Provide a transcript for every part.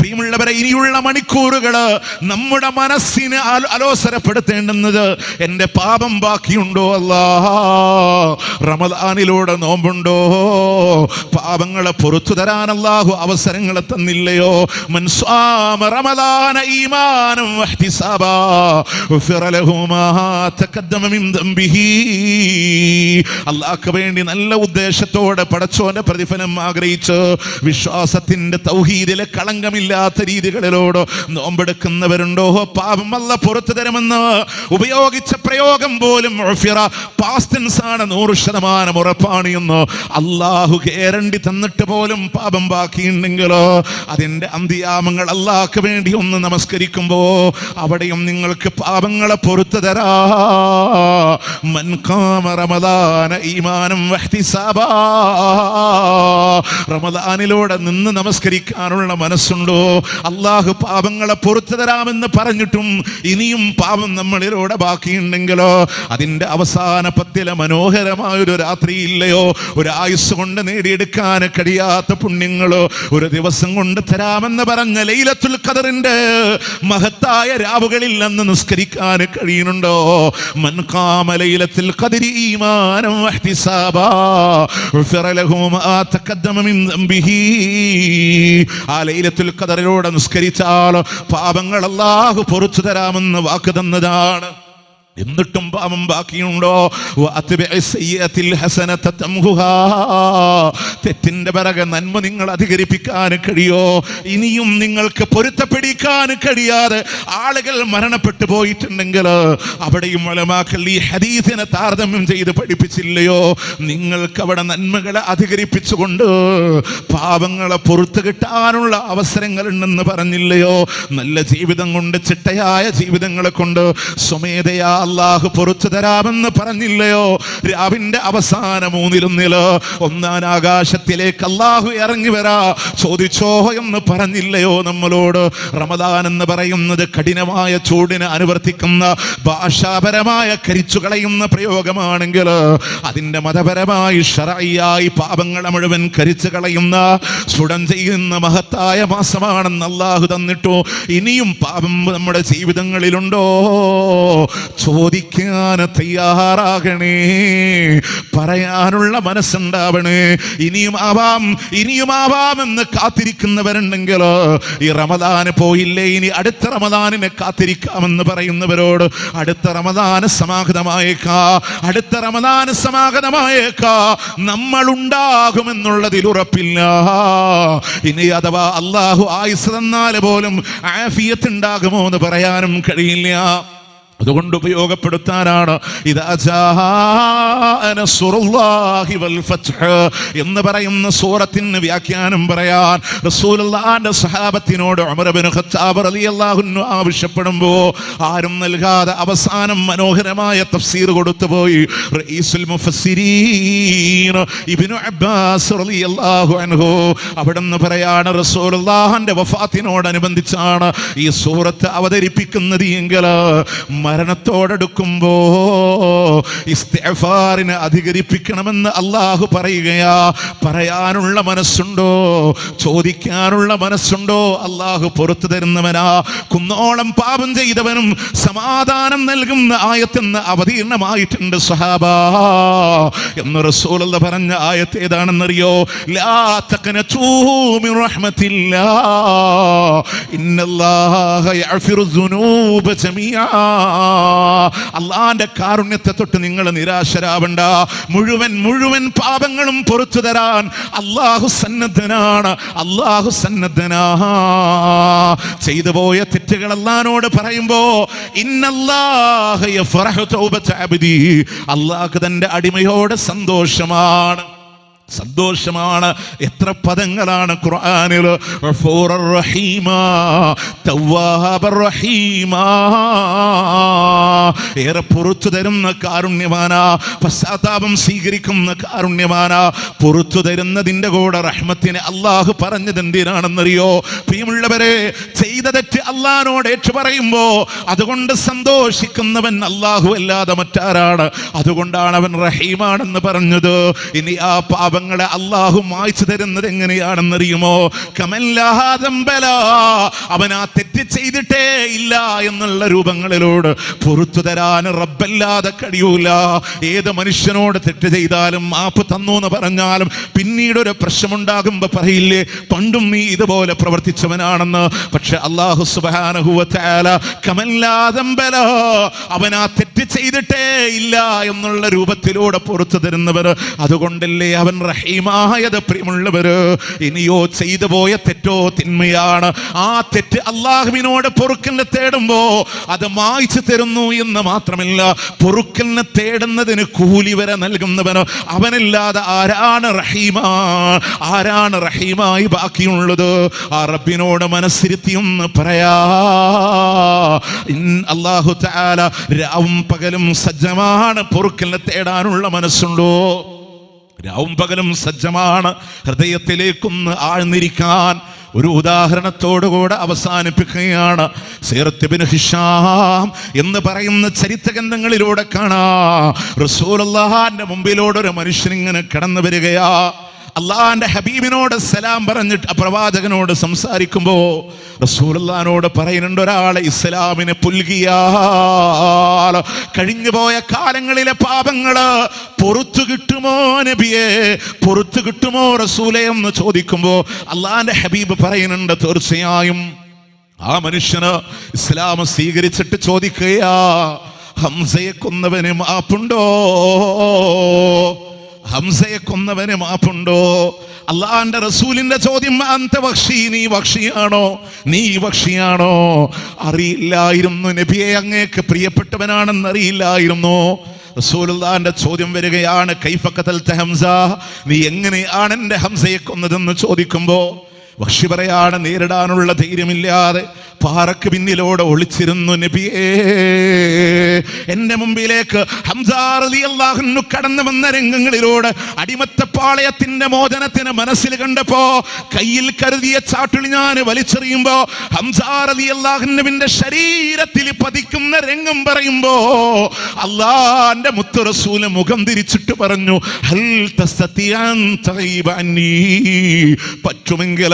പ്രിയമുള്ളവരെ, ഇനിയുള്ള മണിക്കൂറുകള് നമ്മുടെ മനസ്സിനെ അലോസരപ്പെടുത്തേണ്ടുന്നത് എൻ്റെ പാപം ബാക്കിയുണ്ടോ അല്ലാ, റമദാനിലൂടെ നോമ്പുണ്ടോ, പാപങ്ങളെ പുറത്തു തരാൻ അല്ലാഹു അവസരങ്ങളെ തന്നില്ലയോ? മൻ സാമ റമദാന ഈമാനം വഹ്തിസാബാ ഗുഫിറ ലഹു മാ തഖദ്ദമ മിൻ ദംബിഹി. അല്ലാഹുവിന് വേണ്ടി നല്ല ഉദ്ദേശത്തോടെ പടച്ചോന്റെ പ്രതിഫലം ആഗ്രഹിച്ച് വിശ്വാസത്തിന്റെ തൗഹീദിലെ കളങ്കമില്ലാത്ത രീതികളിലോട് നോമ്പെടുക്കുന്നവരുണ്ടോ? പാപം അല്ല പുറത്തു തരുമെന്ന് ഉപയോഗിച്ച പ്രയോഗം പോലും പാസ്റ്റ് ടെൻസ് ആണ്, 100% ഉറപ്പാണ് എന്ന് അല്ലാഹു ഗ്യാരണ്ടി തന്നിട്ട് പോലും പാപം ബാക്കിയുണ്ടെങ്കിലോ അതിന്റെ അന്ത്യാമങ്ങൾ അല്ലാഹുവിന് വേണ്ടി ഒന്ന് നമസ്കരിക്കുമ്പോ അവിടെയും നിങ്ങൾക്ക് പാപങ്ങളെ പുറത്തു തരാ. മൻ ഖാമ റമദാന ഈമാനം വഹ്തിസാബാ, റമദാനിലൂടെ നിന്ന് നമസ്കരിക്കാനുള്ള മനസ്സുണ്ടോ? അല്ലാഹു പാപങ്ങളെ പുറത്തു തരാമെന്ന് പറഞ്ഞിട്ടും ഇനിയും പാപം നമ്മളിലൂടെ ബാക്കിയുണ്ടെങ്കിലോ അതിന്റെ അവസാന പത്തിലെ മനോഹരമായൊരു രാത്രിയില്ലയോ, ഒരു ആയുസ് കൊണ്ട് നേടിയെടുക്കാൻ കഴിയാത്ത പുണ്യങ്ങളോ ഒരു ദിവസം കൊണ്ട് തരാമെന്ന് പറഞ്ഞ ലൈലത്തുൽ ഖദറിന്റെ മഹത്തായ രാവുകളിൽ അന്ന് നിസ്കരിക്കാൻ കഴിയുന്നുണ്ടോ? മൻ ഖാമ ലൈലത്തുൽ ഖദരി ഈമാനം വഹ്തിസാബാ ഗുഫിറ ലഹു മാ തഖദ്ദമ മിൻ ദംബിഹി. ആ ലൈലത്തുൽ ഖദറിലൂടെ നിസ്കരിച്ചാൽ പാപങ്ങൾ അല്ലാഹു പുറത്തു തരാമെന്ന് വാക്ക് തന്നതാണ്. എന്നിട്ടും പാപം ബാക്കിയുണ്ടോ? തെറ്റിന്റെ പിറകെ നന്മ നിങ്ങൾ അധികരിപ്പിക്കാൻ കഴിയോ? ഇനിയും നിങ്ങൾക്ക് പൊരുത്തപ്പെടിക്കാൻ കഴിയാതെ ആളുകൾ മരണപ്പെട്ടു പോയിട്ടുണ്ടെങ്കിൽ അവിടെയും ഉലമാക്കൾ ഈ ഹദീസിനെ താരതമ്യം ചെയ്ത് പഠിപ്പിച്ചില്ലയോ? നിങ്ങൾക്ക് അവിടെ നന്മകളെ അധികരിപ്പിച്ചുകൊണ്ട് പാപങ്ങളെ പുറത്തു കിട്ടാനുള്ള അവസരങ്ങൾ ഉണ്ടെന്ന് പറഞ്ഞില്ലയോ? നല്ല ജീവിതം കൊണ്ട്, ചിട്ടയായ ജീവിതങ്ങളെ കൊണ്ട് സ്വമേധയാ അല്ലാഹു പുറത്തു തരാമെന്ന് പറഞ്ഞില്ലയോ? രാവിന്റെ അവസാന 1/3 ഒന്നാം ആകാശത്തിലേക്ക് അല്ലാഹു ഇറങ്ങി വരാ ചോദിച്ചോ എന്ന് പറഞ്ഞില്ലയോ നമ്മളോട്? റമദാൻ എന്ന് പറയുന്നത് കഠിനമായ ചൂടിനെ അനുവർത്തിക്കുന്ന ഭാഷാപരമായ കരിച്ചു കളയുന്ന പ്രയോഗമാണെങ്കിൽ അതിന്റെ മതപരമായി ശറഈയായി പാപങ്ങളെ മുഴുവൻ കരിച്ചു കളയുന്ന ചുടം ചെയ്യുന്ന മഹത്തായ മാസമാണെന്ന് അല്ലാഹു തന്നിട്ടു ഇനിയും പാപം നമ്മുടെ ജീവിതങ്ങളിലുണ്ടോ? ചോദിക്കാൻ തയ്യാറാകണേ, പറയാനുള്ള മനസ്സുണ്ടാവണേ. ഇനിയും ആവാം എന്ന് കാത്തിരിക്കുന്നവരുണ്ടെങ്കിൽ ഈ റമദാന് പോയില്ലേ, ഇനി അടുത്ത റമദാനിനെ കാത്തിരിക്കാമെന്ന് പറയുന്നവരോട് അടുത്ത റമദാന് സമാഗതമായേക്കാ നമ്മൾ ഉണ്ടാകുമെന്നുള്ളതിൽ ഉറപ്പില്ല. ഇനി അഥവാ അല്ലാഹു ആയുസ് തന്നാൽ പോലും ആഫിയത്ത് ഉണ്ടാകുമോ എന്ന് പറയാനും കഴിയില്ല. അതുകൊണ്ട് ഉപയോഗപ്പെടുത്താനാണ് ഇദാ ജാഅ നസ്റുല്ലാഹി വൽ ഫത്ഹ് എന്ന് പറയുന്ന സൂറത്തിന് വ്യാഖ്യാനം പറയാൻ റസൂലുള്ളാഹിന്റെ സ്വഹാബത്തിനോട് ഉമർ ഇബ്നു ഖത്താബ് റളിയല്ലാഹു അൻഹു ആവശ്യപ്പെടുമ്പോൾ ആരും നൽകാതെ അവസാനം മനോഹരമായ തഫ്സീർ കൊടുത്തുപോയി റഈസുൽ മുഫസ്സിരീൻ ഇബ്നു അബ്ബാസ് റളിയല്ലാഹു അൻഹു. അവിടുന്ന് പറയാണ് റസൂലുള്ളാഹിന്റെ വഫാത്തിനോടനുബന്ധിച്ചാണ് ഈ സൂറത്ത് അവതരിപ്പിക്കുന്നത് എങ്കിൽ മരണത്തോടടുക്കുമ്പോ ഇസ്തിഗ്ഫാറിനെ അധികരിപ്പിക്കണമെന്ന് അല്ലാഹു പറയുകയാ. പറയാനുള്ള മനസ്സുണ്ടോ? ചോദിക്കാനുള്ള മനസ്സുണ്ടോ? അല്ലാഹു പുറത്തു തരുന്നവനാ. കുന്നോളം പാപം ചെയ്തവനും സമാധാനം നൽകുന്ന ആയത്തെന്ന് അവതീർണമായിട്ടുണ്ട് സ്വഹാബാ എന്ന് റസൂലുള്ളാഹി പറഞ്ഞ ആയത്ത് ഏതാണെന്നറിയോ? ലാ തഖ്നതൂ മിൻ റഹ്മത്തില്ലാഹ് ഇന്നല്ലാഹ യഗ്ഫിറു ദുനൂബ ജമീഅ. അള്ളാന്റെ കാരുണ്യത്തെ തൊട്ട് നിങ്ങൾ നിരാശരാവണ്ട. മുഴുവൻ പാപങ്ങളും പുറത്തു തരാൻ അല്ലാഹു സന്നദ്ധനാണ്. ചെയ്തു പോയ തെറ്റുകൾ അല്ലാഹുവോട് പറയുമ്പോ ഇന്നല്ലാഹ യഫറഹു തൗബത അബ്ദി, അല്ലാഹു തന്റെ അടിമയോട് സന്തോഷമാണ്. എത്ര പദങ്ങളാണ് ഖുർആനിൽ! ഗഫൂറുർ റഹീമ, തവ്വാബുർ റഹീമ, ഏറെ പുറത്തു തരുന്ന കാരുണ്യവാനാ, പശ്ചാത്താപം സ്വീകരിക്കുന്ന കാരുണ്യവാനാ. പുറത്തു തരുന്നതിന്റെ കൂടെ റഹ്മത്തിനെ അല്ലാഹു പറഞ്ഞത് എന്തിനാണെന്നറിയോ? പ്രിയമുള്ളവരെ, ചെയ്ത തെറ്റ് അള്ളാഹിനോട് ഏറ്റു പറയുമ്പോ അതുകൊണ്ട് സന്തോഷിക്കുന്നവൻ അല്ലാഹു അല്ലാതെ മറ്റാരാണ്? അതുകൊണ്ടാണ് അവൻ റഹീമാണെന്ന് പറഞ്ഞത്. ഇനി ആ പാപങ്ങളെ അള്ളാഹു മായ്ച്ചു തരുന്നത് എങ്ങനെയാണെന്നറിയുമോ? അവൻ ആ തെറ്റ് ചെയ്തിട്ടേ ഇല്ല എന്നുള്ള രൂപങ്ങളിലോട് പുറത്തു തരാൻ റബ്ബല്ലാതെ കഴിയൂല. ഏത് മനുഷ്യനോട് തെറ്റ് ചെയ്താലും മാപ്പ് തന്നു എന്ന് പറഞ്ഞാലും പിന്നീട് ഒരു പ്രശ്നമുണ്ടാകുമ്പോ പറയില്ലേ, പണ്ടും നീ ഇതുപോലെ പ്രവർത്തിച്ചവനാണെന്ന്. പക്ഷെ അല്ലാഹു സുബ്ഹാനഹു വ തആല അവൻ ആ തെറ്റ് ചെയ്തിട്ടേ ഇല്ല എന്നുള്ള രൂപത്തിലൂടെ പുറത്തു തരുന്നവർ. അതുകൊണ്ടല്ലേ അവൻ റഹീമായത്. പ്രിയമുള്ളവര്, ഇനിയോ ചെയ്തു പോയ തെറ്റോ തിന്മയാണ്. ആ തെറ്റ് അള്ളാഹുവിനോട് പൊറുക്കലിനെ തേടുമ്പോ അത് മായ്ച്ചു തരുന്നു എന്ന് മാത്രമല്ല, പൊറുക്കലിനെ തേടുന്നതിന് കൂലി വരെ നൽകുന്നവനോ അവനല്ലാതെ ആരാണ് ആരാണ് റഹീമായി ബാക്കിയുള്ളത്? ആ റബ്ബിനോട് മനസ്സിരുത്തിയൊന്ന് പറയാ. അല്ലാഹു തആല രാവും പകലും സജ്ജമാണ്. പൊറുക്കലിനെ തേടാനുള്ള മനസ്സുണ്ടോ? രാവും പകലും സജ്ജമാണ് ഹൃദയത്തിലേക്കൊന്ന് ആഴ്ന്നിരിക്കാൻ. ഒരു ഉദാഹരണത്തോടുകൂടെ അവസാനിപ്പിക്കുകയാണ്. സീറത്ത് ഇബ്നു ഹിഷാം എന്ന് പറയുന്ന ചരിത്ര ഗ്രന്ഥങ്ങളിലൂടെ കാണാം, റസൂലുള്ളാഹിന്റെ മുമ്പിലൂടെ ഒരു മനുഷ്യൻ ഇങ്ങനെ കടന്നു വരികയാ. അള്ളാന്റെ ഹബീബിനോട് സലാം പറഞ്ഞിട്ട് പ്രവാചകനോട് സംസാരിക്കുമ്പോ റസൂലുള്ളാഹിനോട് പറയുന്നുണ്ട്, ഒരാളെ ഇസ്ലാമിനെ പുൽകിയാൽ കഴിഞ്ഞുപോയ കാലങ്ങളിലെ പാപങ്ങള് പൊറുത്തു കിട്ടുമോ നബിയെ, പൊറുത്തു കിട്ടുമോ റസൂലേ എന്ന് ചോദിക്കുമ്പോ അള്ളാന്റെ ഹബീബ് പറയുന്നുണ്ട്, തീർച്ചയായും. ആ മനുഷ്യന് ഇസ്ലാം സ്വീകരിച്ചിട്ട് ചോദിക്കുകയാ, ഹംസയെ കൊന്നവന് മാപ്പുണ്ടോ? ഹംസയെ കൊന്നവന് മാപ്പുണ്ടോ? അള്ളാന്റെ റസൂലിന്റെ ചോദ്യം, അന്ത വക്ഷി, നീ വക്ഷിയാണോ? നീ വക്ഷിയാണോ? അറിയില്ലായിരുന്നു നബിയെ, അങ്ങേക്ക് പ്രിയപ്പെട്ടവനാണെന്ന് അറിയില്ലായിരുന്നു. റസൂലുള്ളാഹിന്റെ ചോദ്യം വരികയാണ്, കൈഫ ഖതൽത ഹംസ, നീ എങ്ങനെയാണ് എന്റെ ഹംസയെ കൊന്നതെന്ന് ചോദിക്കുമ്പോ വക്ഷി പറയാണ്, നേരിടാനുള്ള ധൈര്യമില്ലാതെ പാറക്ക് പിന്നിലൂടെ ഒളിച്ചിരുന്നു നബിയേ. എന്റെ മുമ്പിലേക്ക് ഹംസാ റളിയല്ലാഹു അൻഹു കടന്നു വന്ന രംഗങ്ങളിലൂടെ അടിമത്തപ്പാളയത്തിന്റെ മോചനത്തിന് മനസ്സിൽ കണ്ടപ്പോ കയ്യിൽ കരുതിയ ചാട്ടുളി ഞാൻ വലിച്ചെറിയുമ്പോ ഹംസാ റളിയല്ലാഹു അൻഹുവിന്റെ ശരീരത്തിൽ പതിക്കുന്ന രംഗം പറയുമ്പോ അല്ലാഹുവിന്റെ മുത്ത് റസൂൽ മുഖം തിരിച്ചിട്ട് പറഞ്ഞു, ഹൽ തസ്തതിഅൻ തഗീബ അന്നീ, പറ്റുമെങ്കിൽ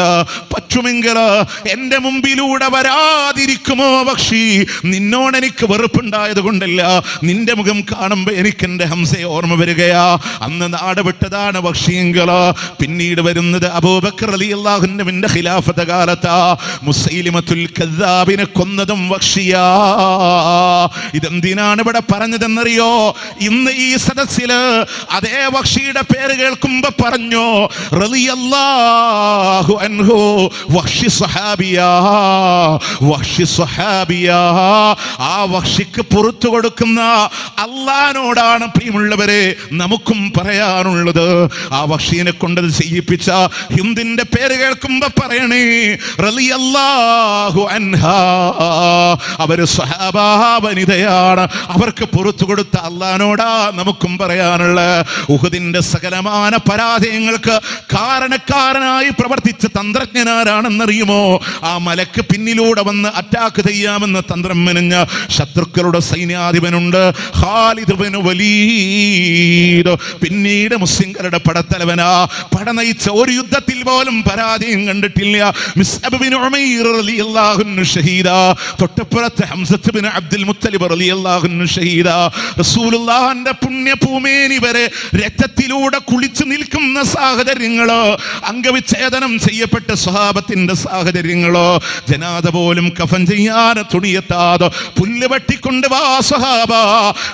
എന്റെ മുമ്പിലൂടെ വരാതിരിക്കുമോ വക്ഷി? നിന്നോട് എനിക്ക് വെറുപ്പുണ്ടായത് കൊണ്ടല്ല, നിന്റെ മുഖം കാണുമ്പോ എനിക്ക് എന്റെ ഹംസയെ ഓർമ്മ വരികയാ. അന്ന് നാട് വിട്ടതാണ് വക്ഷിയെങ്കിൽ. പിന്നീട് വരുന്നത് അബൂബക്കർ റളിയല്ലാഹു അൻഹുവിന്റെ ഖിലാഫത്ത് കാലത്താ. മുസൈലിമത്തുൽ കദ്ദാബിനെ കൊന്നതും വക്ഷിയാ. ഇതെന്തിനാണ് ഇവിടെ പറഞ്ഞതെന്നറിയോ? ഇന്ന് ഈ സദസ്സില് അതേ വക്ഷിയുടെ പേര് കേൾക്കുമ്പോ പറഞ്ഞു, റളിയല്ലാഹു അൻഹു വക്ഷി സ്വഹാബിയാ, വക്ഷി സ്വഹാബിയാ. ആ വക്ഷിക്ക് പുറത്തു കൊടുക്കുന്ന അള്ളാഹിനോടാണ് പ്രിയമുള്ളവരെ നമുക്കും പറയാനുള്ളത്. ആ വക്ഷിനെ കൊണ്ടത് ചെയ്യിപ്പിച്ച ഹിന്ദിന്റെ പേര് കേൾക്കുമ്പോ പറയണേ, റളിയല്ലാഹു അൻഹാ, അവര് സ്വഹാബാ വനിതയാണ്. അവർക്ക് പുറത്തു കൊടുത്ത അള്ളാഹിനോടാ നമുക്കും പറയാനുള്ള. ഉഹുദിന്റെ സകലമാന പരാജയങ്ങൾക്ക് കാരണക്കാരനായി പ്രവർത്തിച്ച തന്ത്രജ്ഞനാരാണെന്നറിയുമോ? ആ മലക്ക് പിന്നിലൂടെ വന്ന് അറ്റാക്ക് ചെയ്യാമെന്ന് തന്ത്രം മെനഞ്ഞ ശത്രുക്കളുടെ സൈന്യാധിപനുണ്ട്, ഖാലിദ് ഇബ്നു വലീദ്. പിന്നീട് മുസ്ലിംകളുടെ പടത്തലവനാ. പട നയിച്ച ഒരു യുദ്ധത്തിൽ പോലും പരാജയം കണ്ടിട്ടില്ല. മിസ്അബ് ഇബ്നു ഉമൈർ റളിയല്ലാഹു അൻഹു ഷഹീദാ. തൊട്ടപ്പുറത്ത് ഹംസത്ത് ഇബ്നു അബ്ദുൽ മുത്തലിബ് റളിയല്ലാഹു അൻഹു ഷഹീദാ. റസൂലുള്ളാഹിന്റെ പുണ്യഭൂമേനി വരെ രക്തത്തിലൂടെ കുളിച്ചു നിൽക്കുന്ന സാഹചര്യങ്ങളോ, അംഗവിച്ഛേദനം ചെയ്യപ്പെട്ട സ്വഹാബത്തിന്റെ സാഹചര്യങ്ങളോ, ജനാദ പോലും കഫൻ ചെയ്യാൻ തുണിയെത്താതെ പുല്ല് വെട്ടിക്കൊണ്ട് വാ സ്വഹാബ,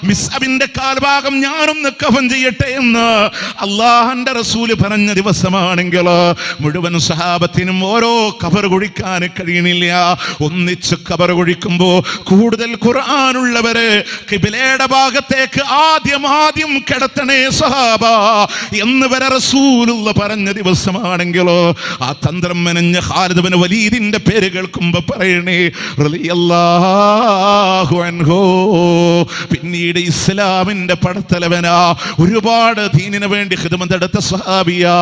മിസ്അബിന്റെ കാൽഭാഗം ഞാനൊന്ന് കഫൻ ചെയ്യട്ടെ എന്ന് അള്ളാഹന്റെ റസൂല് പറഞ്ഞ ദിവസമാണെങ്കിൽ മുഴുവൻ സ്വഹാബത്തിനും ഓരോ കബർ കുഴിക്കാൻ കഴിയണില്ല. ഒന്നിച്ച് കബർ കുഴിക്കുമ്പോ കൂടുതൽ ഖുർആനുള്ളവര് ഖിബലയുടെ ഭാഗത്തേക്ക് ആദ്യം കിടത്തണേ സ്വഹാബ എന്ന് വരെ റസൂലുള്ള പറഞ്ഞ ദിവസമാണെങ്കിലോ ആ തന്ത്രം മെനഞ്ഞ കരഞ്ഞ ഖാലിദ് ഇബ്നു വലീദിന്റെ പേര് കേൾക്കുമ്പോ പറയണേ റളിയല്ലാഹു അൻഹു. പിന്നീട് ഇസ്ലാമിന്റെ പടത്തലവനാ, ഒരുപാട് ദീനിനു വേണ്ടി ഖിദ്മത്ത് എടുത്ത സ്വഹാബിയാ.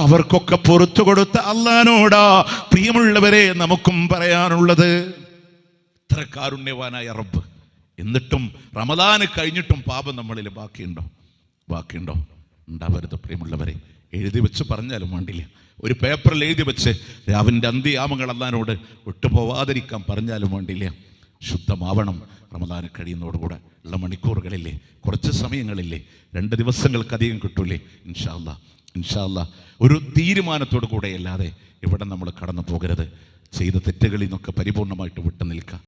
അവർക്കൊക്കെ പുറത്തു കൊടുത്ത അല്ലാഹുവോടാ പ്രിയമുള്ളവരെ നമുക്കും പറയാനുള്ളത്. ഇത്ര കാരുണ്യവാനായ റബ്ബ്, എന്നിട്ടും റമദാന് കഴിഞ്ഞിട്ടും പാപം നമ്മളിൽ ബാക്കിയുണ്ടോ? ഉണ്ടാവരുത് പ്രിയമുള്ളവരെ. എഴുതി വെച്ച് പറഞ്ഞാലും വേണ്ടില്ല, ഒരു പേപ്പറിൽ എഴുതി വെച്ച് രാവിൻ്റെ അന്ത്യയാമങ്ങൾ അല്ലാഹുവോട് വിട്ടുപോവാതിരിക്കാൻ പറഞ്ഞാലും വേണ്ടില്ല. ശുദ്ധമാവണം. റമദാന് കഴിയുന്നതോടുകൂടെ ഉള്ള മണിക്കൂറുകളില്ലേ, കുറച്ച് സമയങ്ങളില്ലേ, 2 ദിവസങ്ങൾക്കധികം കിട്ടൂലേ. ഇൻഷാ അല്ലാഹ് ഒരു തീരുമാനത്തോടു കൂടെ അല്ലാതെ ഇവിടെ നമ്മൾ കടന്നു പോകരുത്. ചെയ്ത തെറ്റുകളിൽ നിന്നൊക്കെ പരിപൂർണമായിട്ട് വിട്ടു നിൽക്കുക.